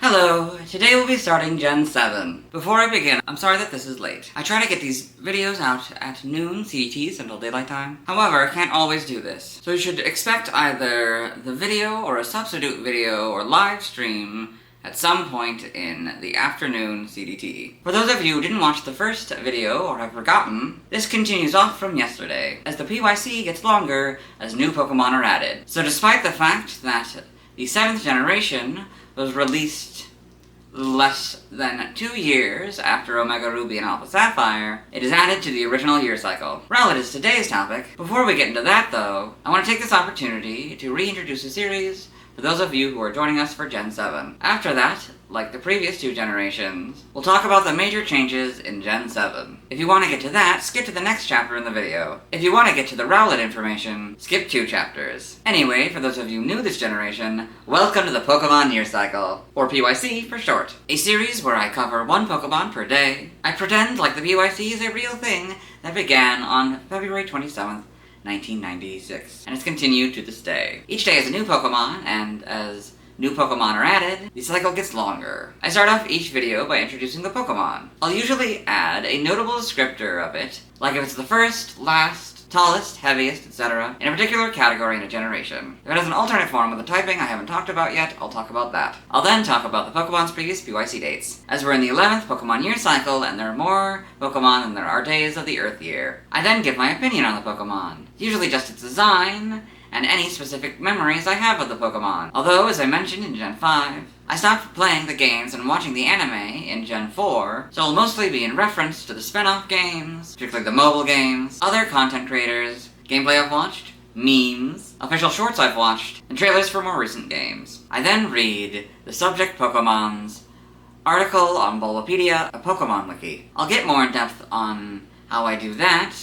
Hello, today we'll be starting Gen 7. Before I begin, I'm sorry that this is late. I try to get these videos out at noon CET, Central Daylight Time. However, I can't always do this. So you should expect either the video or a substitute video or live stream at some point in the afternoon CDT. For those of you who didn't watch the first video or have forgotten, this continues off from yesterday, as the PYC gets longer as new Pokemon are added. So despite the fact that the 7th generation was released less than 2 years after Omega Ruby and Alpha Sapphire, it is added to the original year cycle. Rowlet is today's topic. Before we get into that though, I want to take this opportunity to reintroduce a series for those of you who are joining us for Gen 7. After that, like the previous 2 generations, we'll talk about the major changes in Gen 7. If you want to get to that, skip to the next chapter in the video. If you want to get to the Rowlet information, skip 2 chapters. Anyway, for those of you new this generation, welcome to the Pokemon Year Cycle, or PYC for short. A series where I cover 1 Pokemon per day. I pretend like the PYC is a real thing that began on February 27th, 1996, and it's continued to this day. Each day is a new Pokemon, and as new Pokemon are added, the cycle gets longer. I start off each video by introducing the Pokemon. I'll usually add a notable descriptor of it, like if it's the first, last, tallest, heaviest, etc., in a particular category in a generation. If it has an alternate form with a typing I haven't talked about yet, I'll talk about that. I'll then talk about the Pokemon's previous PYC dates, as we're in the 11th Pokemon year cycle and there are more Pokemon than there are days of the Earth year. I then give my opinion on the Pokemon, usually just its design, and any specific memories I have of the Pokemon. Although, as I mentioned in Gen 5, I stopped playing the games and watching the anime in Gen 4, so it'll mostly be in reference to the spin-off games, particularly the mobile games, other content creators, gameplay I've watched, memes, official shorts I've watched, and trailers for more recent games. I then read the subject Pokemon's article on Bulbapedia, a Pokemon wiki. I'll get more in depth on how I do that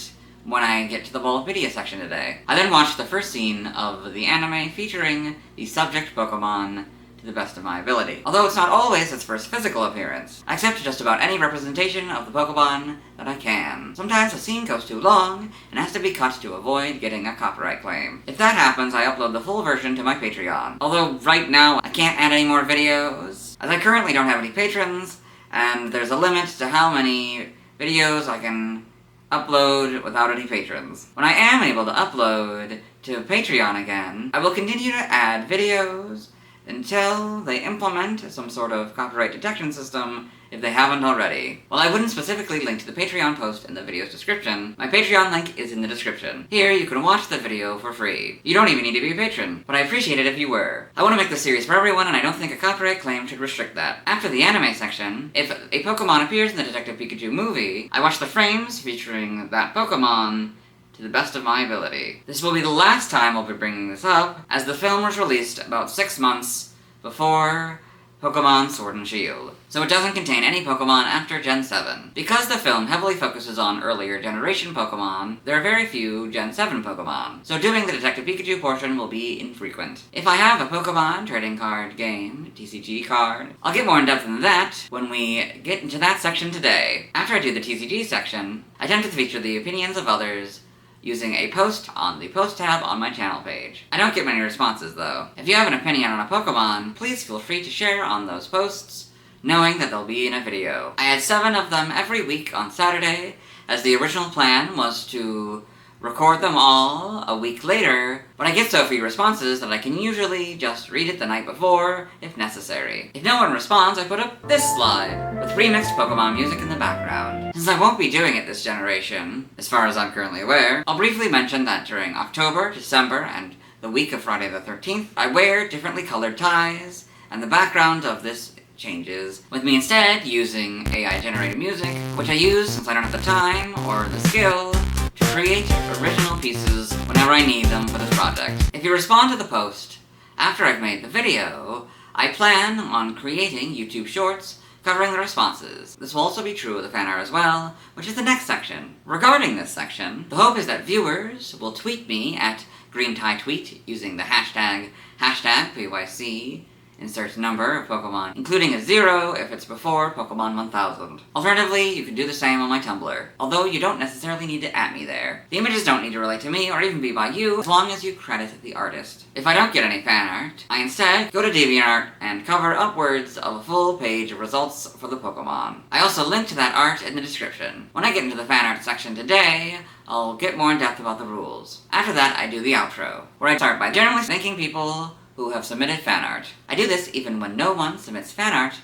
when I get to the Bulbapedia section today. I then watched the first scene of the anime featuring the subject Pokemon to the best of my ability. Although it's not always its first physical appearance. I accept just about any representation of the Pokemon that I can. Sometimes a scene goes too long and has to be cut to avoid getting a copyright claim. If that happens, I upload the full version to my Patreon. Although right now I can't add any more videos, as I currently don't have any patrons, and there's a limit to how many videos I can upload without any patrons. When I am able to upload to Patreon again, I will continue to add videos until they implement some sort of copyright detection system if they haven't already. While I wouldn't specifically link to the Patreon post in the video's description, my Patreon link is in the description. Here, you can watch the video for free. You don't even need to be a patron, but I appreciate it if you were. I want to make this series for everyone, and I don't think a copyright claim should restrict that. After the anime section, if a Pokemon appears in the Detective Pikachu movie, I watch the frames featuring that Pokemon to the best of my ability. This will be the last time I'll be bringing this up, as the film was released about 6 months before Pokemon Sword and Shield, so it doesn't contain any Pokemon after Gen 7. Because the film heavily focuses on earlier generation Pokemon, there are very few Gen 7 Pokemon, so doing the Detective Pikachu portion will be infrequent. If I have a Pokemon trading card game, TCG card, I'll get more in depth than that when we get into that section today. After I do the TCG section, I tend to feature the opinions of others using a post on the post tab on my channel page. I don't get many responses though. If you have an opinion on a Pokemon, please feel free to share on those posts, knowing that they'll be in a video. I add 7 of them every week on Saturday, as the original plan was to record them all a week later, but I get so few responses that I can usually just read it the night before, if necessary. If no one responds, I put up this slide, with remixed Pokemon music in the background. Since I won't be doing it this generation, as far as I'm currently aware, I'll briefly mention that during October, December, and the week of Friday the 13th, I wear differently colored ties, and the background of this changes, with me instead using AI-generated music, which I use since I don't have the time or the skill to create original pieces whenever I need them for this project. If you respond to the post after I've made the video, I plan on creating YouTube shorts covering the responses. This will also be true of the fan art as well, which is the next section. Regarding this section, the hope is that viewers will tweet me at GreenTieTweet using the hashtag PYC insert number of Pokemon, including a 0 if it's before Pokemon 1000. Alternatively, you can do the same on my Tumblr, although you don't necessarily need to @ me there. The images don't need to relate to me or even be by you, as long as you credit the artist. If I don't get any fan art, I instead go to DeviantArt and cover upwards of a full page of results for the Pokemon. I also link to that art in the description. When I get into the fan art section today, I'll get more in depth about the rules. After that, I do the outro, where I start by generally thanking people who have submitted fan art. I do this even when no one submits fan art,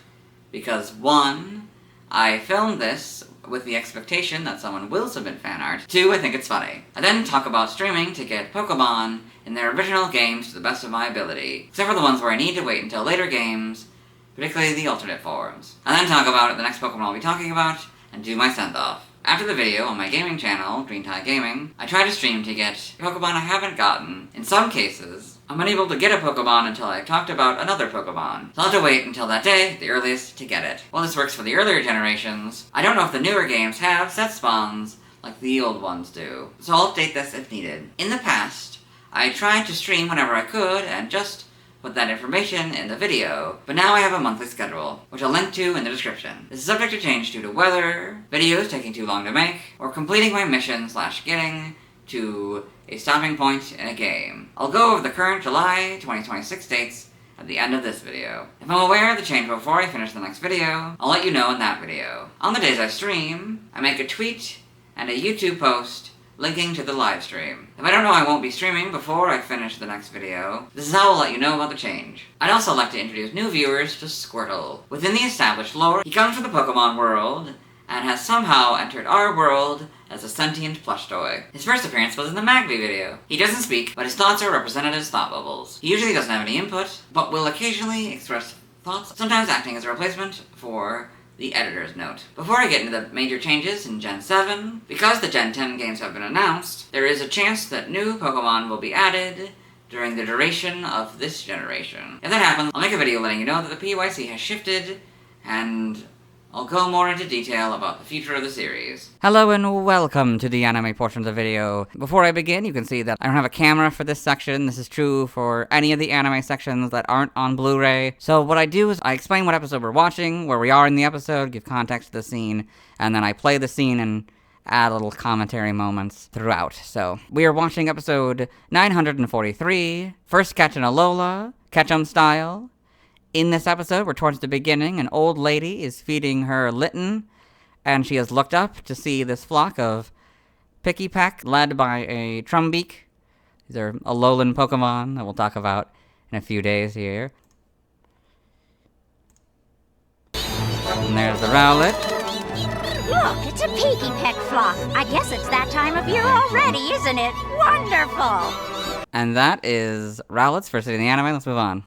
because 1, I filmed this with the expectation that someone will submit fan art. 2, I think it's funny. I then talk about streaming to get Pokemon in their original games to the best of my ability, except for the ones where I need to wait until later games, particularly the alternate forms. I then talk about the next Pokemon I'll be talking about, and do my send-off. After the video on my gaming channel, Green Tie Gaming, I try to stream to get Pokemon I haven't gotten. In some cases, I'm unable to get a Pokemon until I've talked about another Pokemon, so I'll have to wait until that day, the earliest, to get it. While this works for the earlier generations, I don't know if the newer games have set spawns like the old ones do, so I'll update this if needed. In the past, I tried to stream whenever I could and just put that information in the video, but now I have a monthly schedule, which I'll link to in the description. This is subject to change due to weather, videos taking too long to make, or completing my mission / getting to a stopping point in a game. I'll go over the current July 2026 dates at the end of this video. If I'm aware of the change before I finish the next video, I'll let you know in that video. On the days I stream, I make a tweet and a YouTube post linking to the live stream. If I don't know I won't be streaming before I finish the next video, this is how I'll let you know about the change. I'd also like to introduce new viewers to Squirtle. Within the established lore, he comes from the Pokemon world, and has somehow entered our world as a sentient plush toy. His first appearance was in the Magby video. He doesn't speak, but his thoughts are represented as thought bubbles. He usually doesn't have any input, but will occasionally express thoughts, sometimes acting as a replacement for the editor's note. Before I get into the major changes in Gen 7, because the Gen 10 games have been announced, there is a chance that new Pokemon will be added during the duration of this generation. If that happens, I'll make a video letting you know that the PYC has shifted, and I'll go more into detail about the future of the series. Hello and welcome to the anime portion of the video. Before I begin, you can see that I don't have a camera for this section. This is true for any of the anime sections that aren't on Blu-ray. So what I do is I explain what episode we're watching, where we are in the episode, give context to the scene, and then I play the scene and add little commentary moments throughout. So we are watching episode 943, First Catch in Alola, Ketchum style. In this episode, we're towards the beginning. An old lady is feeding her Litten, and she has looked up to see this flock of Pikipek led by a Trumbeak. These are Alolan Pokemon that we'll talk about in a few days here. And there's the Rowlet. Look, it's a Pikipek flock. I guess it's that time of year already, isn't it? Wonderful! And that is Rowlet's first day in the anime. Let's move on.